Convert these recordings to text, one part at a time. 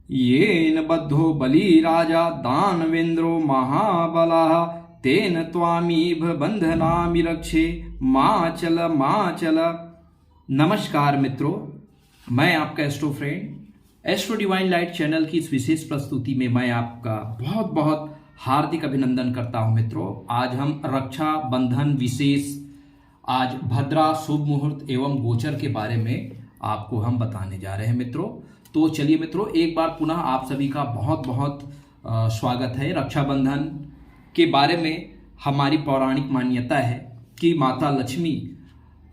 येन बद्धो बली राजा दानवेन्द्रो महाबलः तेन त्वामीभ बंधनामि रक्षे माचल माचल। नमस्कार मित्रों, मैं आपका astro friend astro divine light channel की इस विशेष प्रस्तुति में मैं आपका बहुत बहुत हार्दिक अभिनंदन करता हूं। मित्रों, आज हम रक्षा बंधन विशेष आज भद्रा शुभ मुहूर्त एवं गोचर के बारे में आपको हम बताने जा रहे हैं। मित्रों, तो चलिए मित्रों, एक बार पुनः आप सभी का बहुत बहुत स्वागत है। रक्षाबंधन के बारे में हमारी पौराणिक मान्यता है कि माता लक्ष्मी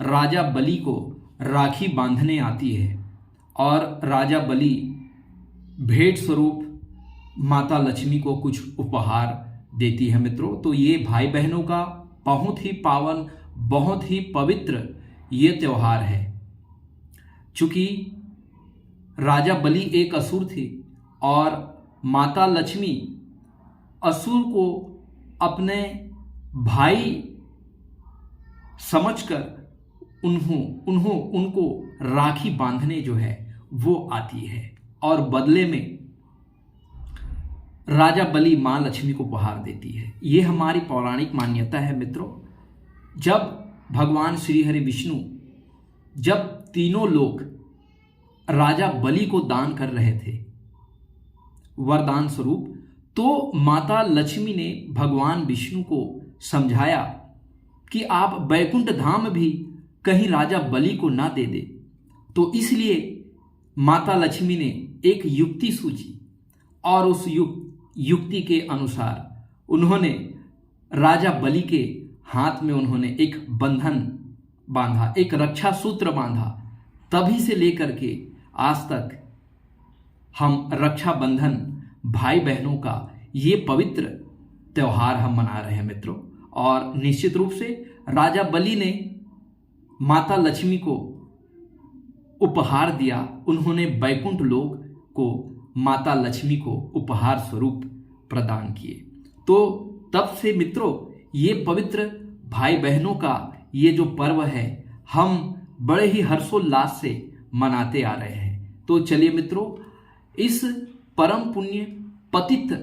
राजा बलि को राखी बांधने आती है और राजा बलि भेंट स्वरूप माता लक्ष्मी को कुछ उपहार देती है। मित्रों, तो ये भाई बहनों का बहुत ही पावन, बहुत ही पवित्र ये त्योहार है। चूंकि राजा बलि एक असुर थे और माता लक्ष्मी असुर को अपने भाई समझकर उनको राखी बांधने जो है वो आती है और बदले में राजा बलि मां लक्ष्मी को उपहार देती है। ये हमारी पौराणिक मान्यता है। मित्रों, जब भगवान श्री हरि विष्णु जब तीनों लोग राजा बलि को दान कर रहे थे वरदान स्वरूप, तो माता लक्ष्मी ने भगवान विष्णु को समझाया कि आप बैकुंठ धाम भी कहीं राजा बलि को ना दे दे। तो इसलिए माता लक्ष्मी ने एक युक्ति सूझी और उस युक्ति के अनुसार उन्होंने राजा बलि के हाथ में उन्होंने एक बंधन बांधा, एक रक्षा सूत्र बांधा। तभी से लेकर के आज तक हम रक्षाबंधन भाई बहनों का ये पवित्र त्योहार हम मना रहे हैं। मित्रों, और निश्चित रूप से राजा बलि ने माता लक्ष्मी को उपहार दिया। उन्होंने बैकुंठ लोक को माता लक्ष्मी को उपहार स्वरूप प्रदान किए। तो तब से मित्रों, ये पवित्र भाई बहनों का ये जो पर्व है हम बड़े ही हर्षोल्लास से मनाते आ रहे हैं। तो चलिए मित्रों, इस परम पुण्य पतित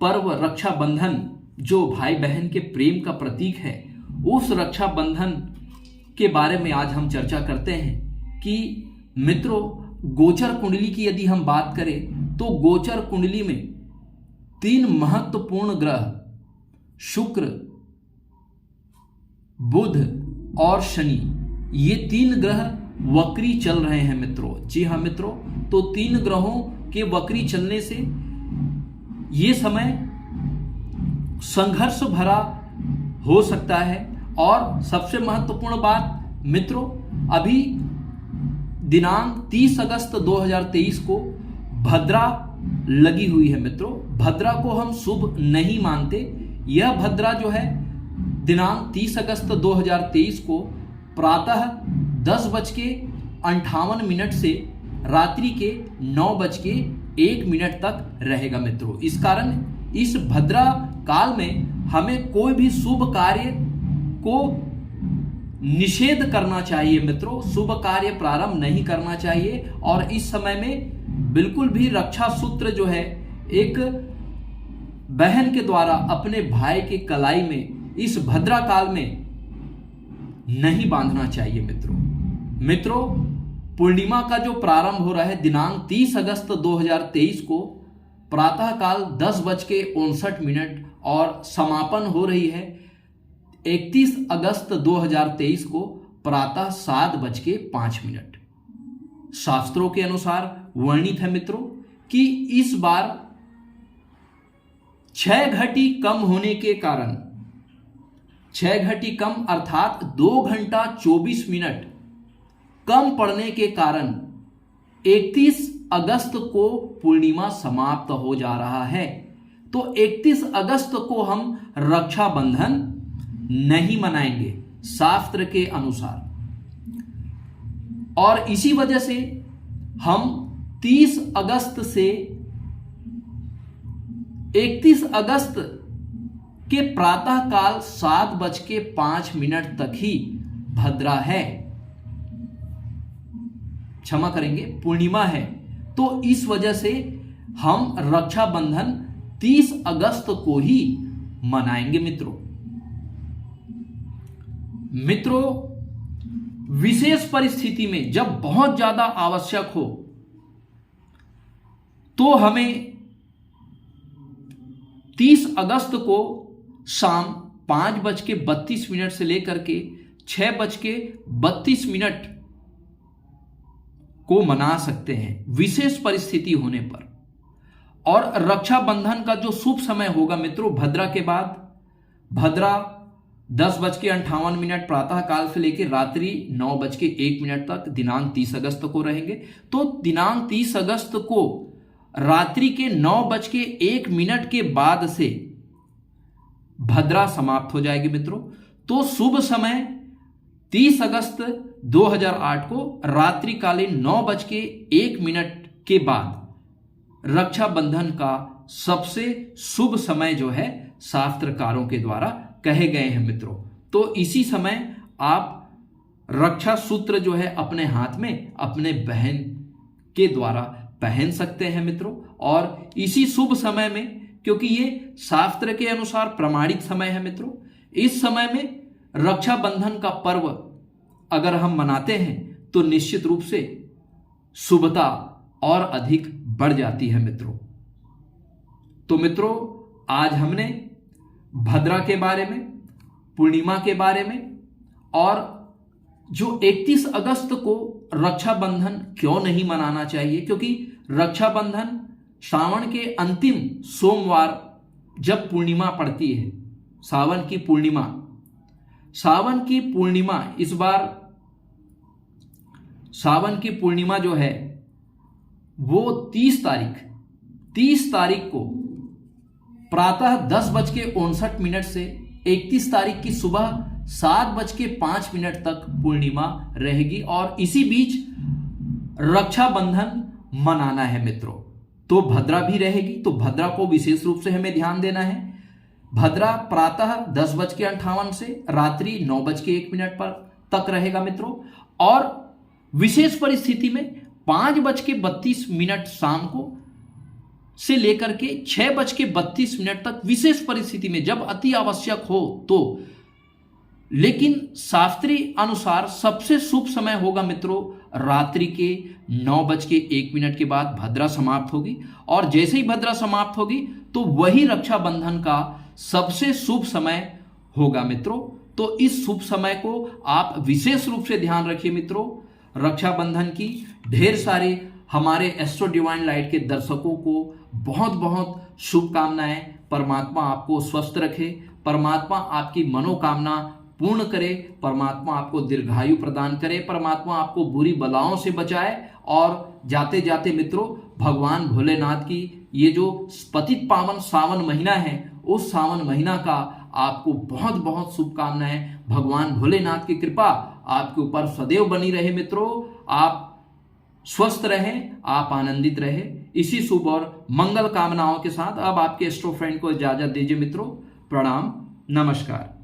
पर्व रक्षाबंधन जो भाई बहन के प्रेम का प्रतीक है, उस रक्षाबंधन के बारे में आज हम चर्चा करते हैं कि मित्रों, गोचर कुंडली की यदि हम बात करें तो गोचर कुंडली में 3 महत्वपूर्ण ग्रह शुक्र, बुध और शनि, ये 3 ग्रह वक्री चल रहे हैं। मित्रों, जी हाँ मित्रों, तो 3 ग्रहों के वक्री चलने से ये समय संघर्ष भरा हो सकता है। और सबसे महत्वपूर्ण बात मित्रों, अभी दिनांक 30 अगस्त 2023 को भद्रा लगी हुई है। मित्रों, भद्रा को हम शुभ नहीं मानते। यह भद्रा जो है दिनांक 30 अगस्त 2023 को प्रातः 10:58 से रात्रि के 9:01 तक रहेगा। मित्रों, इस कारण इस भद्रा काल में हमें कोई भी शुभ कार्य को निषेध करना चाहिए। मित्रों, शुभ कार्य प्रारंभ नहीं करना चाहिए और इस समय में बिल्कुल भी रक्षा सूत्र जो है एक बहन के द्वारा अपने भाई के कलाई में इस भद्रा काल में नहीं बांधना चाहिए। मित्रों, पूर्णिमा का जो प्रारंभ हो रहा है दिनांक 30 अगस्त 2023 को प्रातःकाल 10:59 और समापन हो रही है 31 अगस्त 2023 को प्रातः 7:05। शास्त्रों के अनुसार वर्णित है मित्रों कि इस बार 6 घटी कम होने के कारण, 6 घटी कम अर्थात 2 घंटा 24 मिनट कम पड़ने के कारण 31 अगस्त को पूर्णिमा समाप्त हो जा रहा है। तो 31 अगस्त को हम रक्षाबंधन नहीं मनाएंगे शास्त्र के अनुसार, और इसी वजह से हम 30 अगस्त से 31 अगस्त के प्रातःकाल 7:05 तक ही भद्रा है, क्षमा करेंगे, पूर्णिमा है। तो इस वजह से हम रक्षाबंधन 30 अगस्त को ही मनाएंगे मित्रों, विशेष परिस्थिति में जब बहुत ज्यादा आवश्यक हो तो हमें 30 अगस्त को शाम 5:32 से लेकर के 6:32 को मना सकते हैं विशेष परिस्थिति होने पर। और रक्षाबंधन का जो शुभ समय होगा मित्रों, भद्रा के बाद, भद्रा 10:58 प्रातः काल से लेकर रात्रि 9:01 तक दिनांक 30 अगस्त को रहेंगे। तो दिनांक 30 अगस्त को रात्रि के 9:01 के बाद से भद्रा समाप्त हो जाएगी मित्रों। तो शुभ समय 30 अगस्त 2008 को रात्रिकालीन 9:01 के बाद रक्षाबंधन का सबसे शुभ समय जो है शास्त्रकारों के द्वारा कहे गए हैं मित्रों। तो इसी समय आप रक्षा सूत्र जो है अपने हाथ में अपने बहन के द्वारा पहन सकते हैं मित्रों। और इसी शुभ समय में, क्योंकि ये शास्त्र के अनुसार प्रमाणित समय है मित्रों, इस समय में रक्षाबंधन का पर्व अगर हम मनाते हैं तो निश्चित रूप से शुभता और अधिक बढ़ जाती है मित्रों। तो मित्रों, आज हमने भद्रा के बारे में, पूर्णिमा के बारे में, और जो 31 अगस्त को रक्षाबंधन क्यों नहीं मनाना चाहिए, क्योंकि रक्षाबंधन श्रावण के अंतिम सोमवार जब पूर्णिमा पड़ती है, सावन की पूर्णिमा इस बार सावन की पूर्णिमा जो है वो 30 तारीख को प्रातः 10:59 से 31 तारीख की सुबह 7:05 तक पूर्णिमा रहेगी। और इसी बीच रक्षाबंधन मनाना है मित्रों। तो भद्रा भी रहेगी, तो भद्रा को विशेष रूप से हमें ध्यान देना है। भद्रा प्रातः 10:58 से रात्रि 9:01 तक रहेगा मित्रों। और विशेष परिस्थिति में 5:32 शाम को से लेकर के 6:32 तक विशेष परिस्थिति में जब अति आवश्यक हो तो। लेकिन शास्त्रीय अनुसार सबसे शुभ समय होगा मित्रों रात्रि के 9:01 के बाद भद्रा समाप्त होगी। और जैसे ही भद्रा समाप्त होगी तो वही रक्षाबंधन का सबसे शुभ समय होगा मित्रों। तो इस शुभ समय को आप विशेष रूप से ध्यान रखिए मित्रों। रक्षाबंधन की ढेर सारी हमारे एस्ट्रो डिवाइन लाइट के दर्शकों को बहुत बहुत शुभकामनाएं। परमात्मा आपको स्वस्थ रखे, परमात्मा आपकी मनोकामना पूर्ण करे, परमात्मा आपको दीर्घायु प्रदान करे, परमात्मा आपको बुरी बलाओं से बचाए। और जाते जाते मित्रों, भगवान भोलेनाथ की ये जो पतित पावन सावन महीना है, उस सावन महीना का आपको बहुत बहुत शुभकामनाएं। भगवान भोलेनाथ की कृपा आपके ऊपर सदैव बनी रहे मित्रों। आप स्वस्थ रहें, आप आनंदित रहे। इसी शुभ और मंगल कामनाओं के साथ अब आपके एस्ट्रो फ्रेंड को इजाजत दीजिए मित्रों। प्रणाम, नमस्कार।